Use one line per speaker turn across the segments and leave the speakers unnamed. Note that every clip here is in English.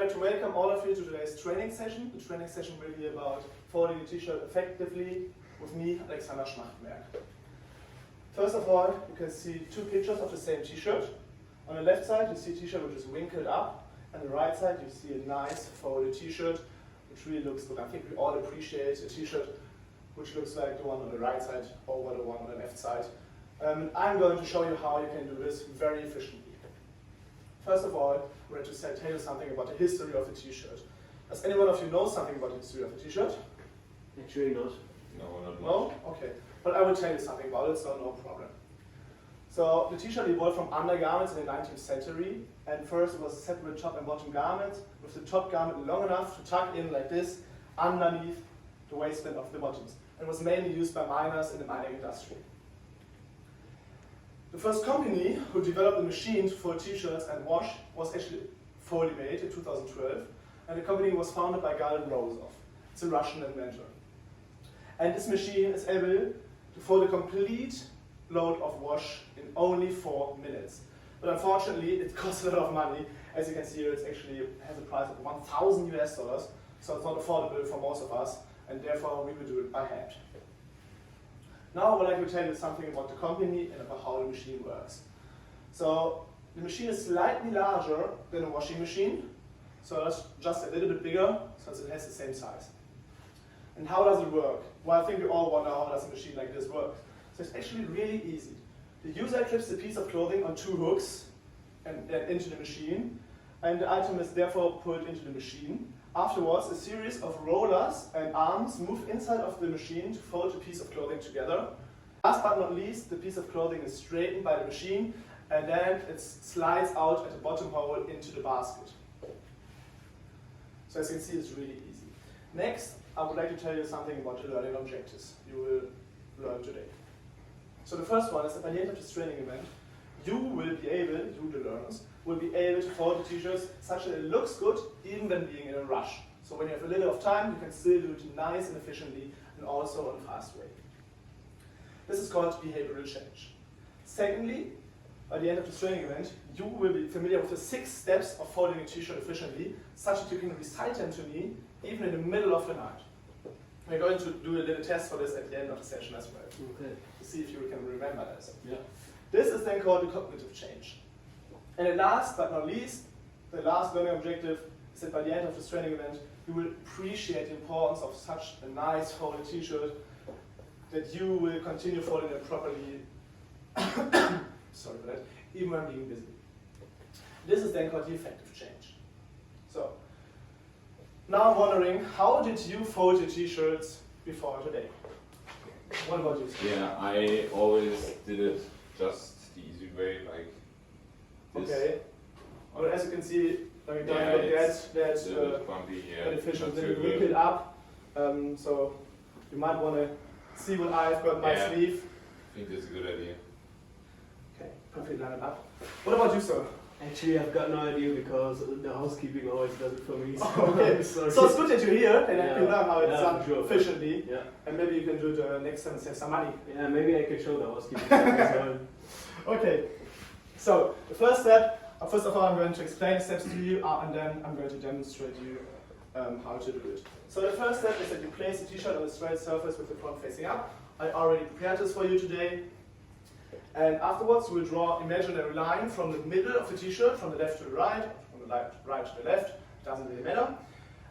like to welcome all of you to today's training session. The training session will be about folding a t-shirt effectively with me, Alexander Schmachtenberg. First of all, you can see two pictures of the same t-shirt. On the left side, you see a t-shirt which is wrinkled up. On the right side, you see a nice folded t-shirt, which really looks good. I think we all appreciate a t-shirt which looks like the one on the right side over the one on the left side. I'm going to show you how you can do this very efficiently. First of all, we're going to tell you something about the history of the t-shirt. Does any one of you know something about the history of the t-shirt?
Actually not.
No, not much.
No? Okay. But I will tell you something about it, so no problem. So the t-shirt evolved from undergarments in the 19th century, and first it was a separate top and bottom garment, with the top garment long enough to tuck in like this underneath the waistband of the bottoms. It was mainly used by miners in the mining industry. The first company who developed a machine for t-shirts and wash was actually Foley made in 2012, and the company was founded by Gal Rozov. It's a Russian inventor. And this machine is able to fold a complete load of wash in only 4 minutes. But unfortunately, it costs a lot of money. As you can see here, it actually has a price of 1,000 US dollars, so it's not affordable for most of us, and therefore we will do it by hand. Now I would like to tell you something about the company and about how the machine works. So the machine is slightly larger than a washing machine, so it's just a little bit bigger, since it has the same size. And how does it work? Well, I think we all wonder how does a machine like this work. So it's actually really easy. The user clips the piece of clothing on 2 hooks and into the machine, and the item is therefore put into the machine. Afterwards, a series of rollers and arms move inside of the machine to fold the piece of clothing together. Last but not least, the piece of clothing is straightened by the machine, and then it slides out at the bottom hole into the basket. So as you can see, it's really easy. Next, I would like to tell you something about the learning objectives you will learn today. So the first one is that by the end of this training event, you will be able, you the learners, will be able to fold the t-shirts such that it looks good even when being in a rush. So when you have a little of time, you can still do it nice and efficiently and also in a fast way. This is called behavioral change. Secondly, by the end of this training event, you will be familiar with the 6 steps of folding a t-shirt efficiently, such that you can recite them to me even in the middle of the night. We're going to do a little test for this at the end of the session as well,
Okay.
to see if you can remember this.
Yeah.
This is then called the cognitive change. And last but not least, the last learning objective is that by the end of this training event, you will appreciate the importance of such a nice folded t-shirt, that you will continue folding it properly, sorry for that, even when being busy. This is then called the effective change. So, now I'm wondering, how did you fold your t-shirts before today? What about you?
Yeah, I always did it just the easy way, like this.
Okay. Well, as you can see, when we
Yeah,
don't
it's
get
a little bit bumpy here.
beneficial,
not
then
too
you
good.
wrink it up. So you might want to see what I've got in my
Yeah.
sleeve.
I think that's a good idea.
Okay, perfectly line it up. What about you, sir?
Actually, I've got no idea because the housekeeping always does it for me. So
Okay,
sorry.
so it's good that you're here and I can
Yeah.
learn how it's
Yeah,
done
sure.
efficiently.
Yeah.
And maybe you can do it next time and save some money.
Yeah, maybe I could show the housekeeping as well.
Okay, so the first step, first of all I'm going to explain the steps to you and then I'm going to demonstrate you how to do it. So the first step is that you place the t-shirt on a straight surface with the front facing up. I already prepared this for you today. And afterwards you will draw an imaginary line from the middle of the t-shirt, from the left to the right, or from the right to the left, doesn't really matter.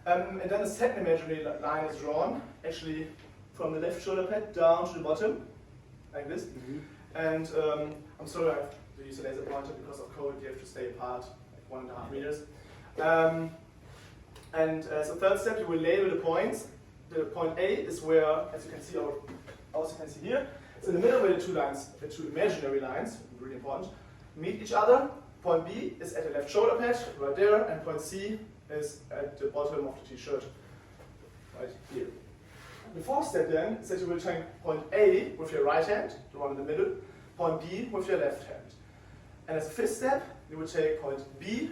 And then a second imaginary line is drawn, actually from the left shoulder pad down to the bottom, like this.
Mm-hmm.
And I'm sorry I have to use a laser pointer because of code, you have to stay apart like 1.5 meters. As a third step, you will label the points. The point A is where, as you can see, here, it's in the middle where the 2 lines, the 2 imaginary lines, really important, meet each other. Point B is at the left shoulder pad, right there, and point C is at the bottom of the t-shirt, right here. The fourth step then is that you will take point A with your right hand, the one in the middle, point B with your left hand. And as a fifth step, you will take point B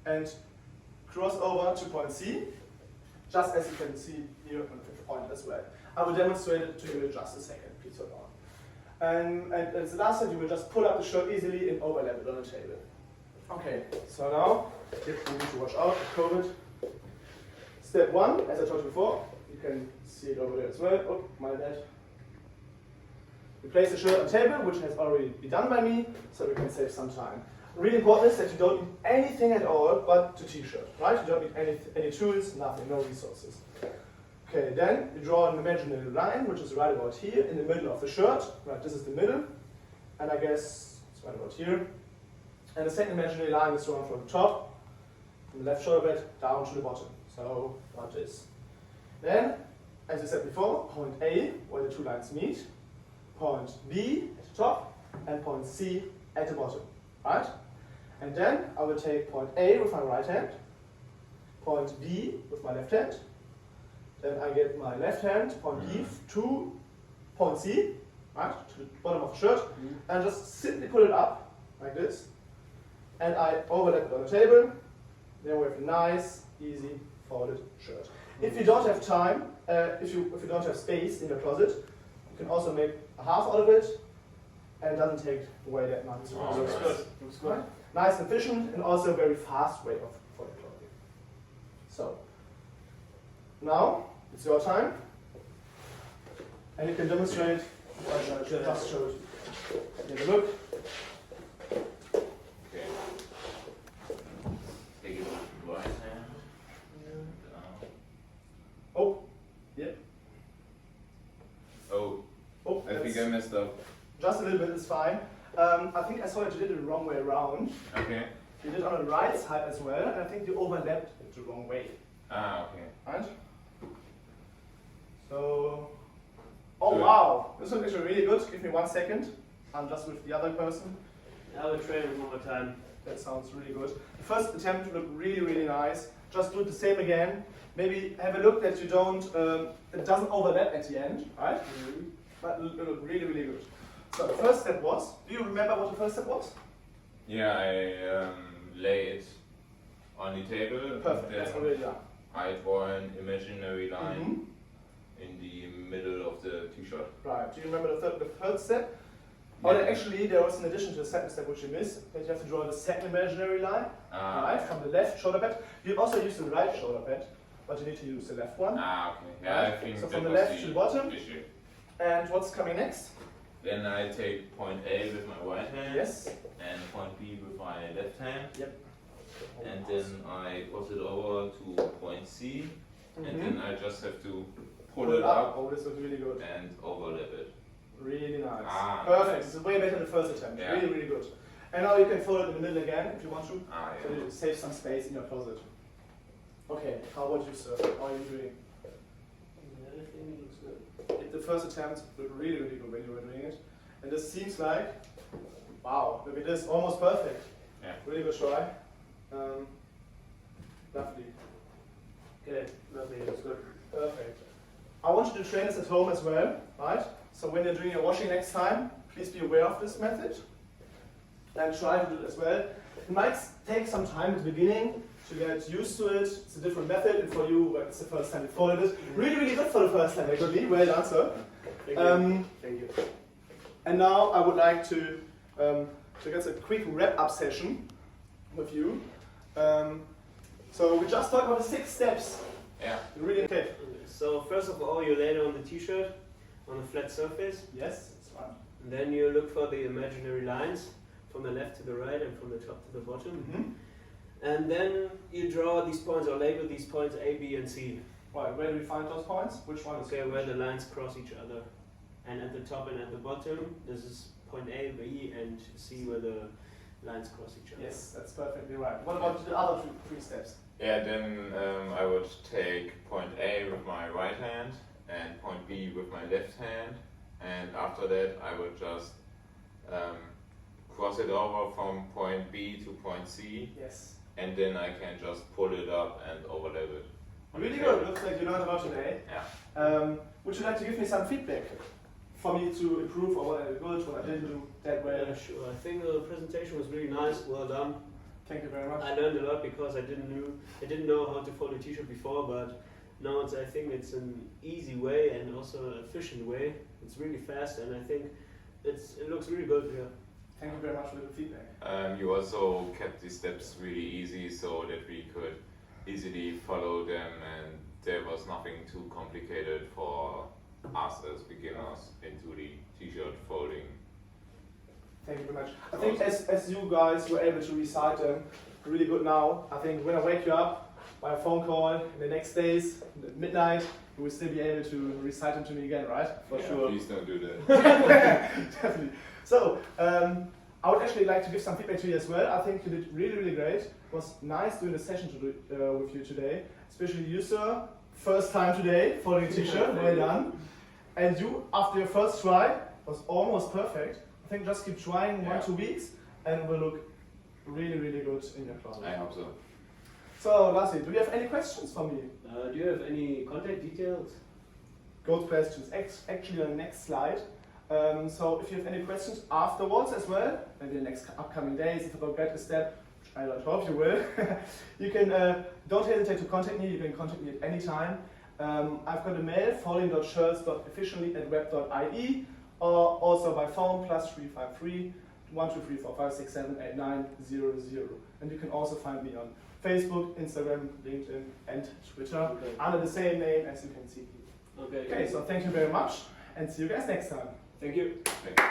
and cross over to point C, just as you can see here on the fifth point as well. I will demonstrate it to you in just a second, please hold on. And as the last step, you will just pull up the shirt easily and overlap it on the table. Okay, so now tip you need to watch out with COVID. Step 1, as I told you before, you can see it over there as well. Oh, my bad. You place the shirt on the table, which has already been done by me, so we can save some time. Really important is that you don't need anything at all but the t-shirt, right? You don't need any tools, nothing, no resources. Okay, then you draw an imaginary line, which is right about here, in the middle of the shirt. Right, this is the middle, and I guess it's right about here. And the second imaginary line is drawn from the top, from the left shoulder blade, down to the bottom. So, like this. Then, as I said before, point A, where the two lines meet, point B at the top, and point C at the bottom, right? And then I will take point A with my right hand, point B with my left hand, then I get my left hand, point B to point C, right, to the bottom of the shirt, and just simply pull it up, like this, and I overlap it on the table. Then we have a nice, easy, folded shirt. If you don't have time, if you don't have space in your closet, you can also make a half out of it, and it doesn't take away that much.
Oh,
Looks
nice.
good. Looks good. Nice and efficient, and also a very fast way of folding clothing. So, now it's your time, and you can demonstrate what I just showed you. Take a look.
Okay. Take it with the right hand. Down.
Oh, yeah.
Oh,
Oh,
I think
that's
I messed up.
just a little bit is fine. I think I saw that you did it the wrong way around.
Okay.
You did it on the right side as well, and I think you overlapped it the wrong way.
Ah, okay.
Right? So, oh
Good.
wow, this looks actually really good. Give me 1 second. I'm just with the other person.
I will try it one more time.
That sounds really good. The first attempt looked really, really nice. Just do the same again. Maybe have a look that you don't, it doesn't overlap at the end, right? But it looked really, really good. So the first step was, do you remember what the first step was?
Yeah, I lay it on the table.
Perfect,
Then
that's already done.
I draw an imaginary line
Mhm.
in the middle of the t-shirt.
Right, do you remember the third step? Oh, then actually there was an addition to the second step which you missed, that you have to draw the second imaginary line, right, from the left shoulder pad. You also use the right shoulder pad, but you need to use the left one.
Ah, okay. Yeah, I think
So
that
from the
was
left to the bottom.
issue.
And what's coming next?
Then I take point A with my right hand
Yes.
and point B with my left hand.
Yep.
And then I cross it over to point C. And then I just have to pull it up
Oh, this looks really good.
and overlap it.
Really nice.
Ah,
Perfect.
nice.
It's way better than the first attempt.
Yeah.
Really, really good. And now you can fold it in the middle again if you want to.
Ah,
So
yeah.
you save some space in your closet. Okay, how about you, sir? How are you doing?
Everything looks good.
The first attempt looked really, really good when you were doing it. And this seems like, wow, look at this, almost perfect.
Yeah.
Really good try. Lovely.
Okay, lovely, looks good.
Perfect. I want you to train this at home as well, right? So when you're doing your washing next time, please be aware of this method and try to do it as well. It might take some time at the beginning to get used to it. It's a different method, and for you, it's the first time you followed it. Really, really good for the first time, actually. Well done, sir.
Thank you. Thank you.
And now I would like to get a quick wrap-up session with you. So we just talked about the 6 steps.
Yeah.
You really okay?
So first of all, you lay it on the t-shirt on a flat surface,
Yes, it's fine.
and then you look for the imaginary lines from the left to the right and from the top to the bottom.
Mm-hmm.
And then you draw these points or label these points A, B, and C.
Right, where do we find those points? Which one is
Okay, where the lines cross each other. And at the top and at the bottom, this is point A, B, and C where the lines cross each other.
Yes, that's perfectly right. What about the other 3 steps?
Yeah, then I would take point A with my right hand and point B with my left hand. And after that, I would just cross it over from point B to point C.
Yes.
And then I can just pull it up and overlap it. on the
Really
table.
good. Looks like you learned a lot today.
Yeah.
Would you like to give me some feedback for me to improve or what I did good, what I didn't do that well?
Yeah, sure. I think the presentation was really nice. Well done.
Thank you very much.
I learned a lot because I didn't know how to fold a t-shirt before, but now I think it's an easy way and also an efficient way. It's really fast, and I think it looks really good here.
Thank you very much for the feedback.
You also kept the steps really easy so that we could easily follow them, and there was nothing too complicated for us as beginners into the t-shirt folding.
Thank you very much. I think as you guys were able to recite them really good now, I think when I wake you up by a phone call in the next days, at midnight, you will still be able to recite them to me again, right? For sure.
Please don't do that.
Definitely. So, I would actually like to give some feedback to you as well. I think you did really, really great. It was nice doing the session with you today, especially you, sir. First time today folding a t-shirt, well done. And you, after your first try, was almost perfect. I think just keep trying 1-2 weeks, and it will look really, really good in your closet.
I hope so.
So, lastly, do you have any questions for me?
Do you have any contact details?
Good questions. Actually, on the next slide. So, if you have any questions afterwards as well, maybe the next upcoming days, if you forget a step, which I don't hope you will, you can don't hesitate to contact me. You can contact me at any time. I've got a mail, folding.shirts.officially@web.ie, or also by phone +353 12345678900. And you can also find me on Facebook, Instagram, LinkedIn, and Twitter under the same name as you can see here.
Okay.
Okay, so thank you very much, and see you guys next time.
Thank you.
Thank you.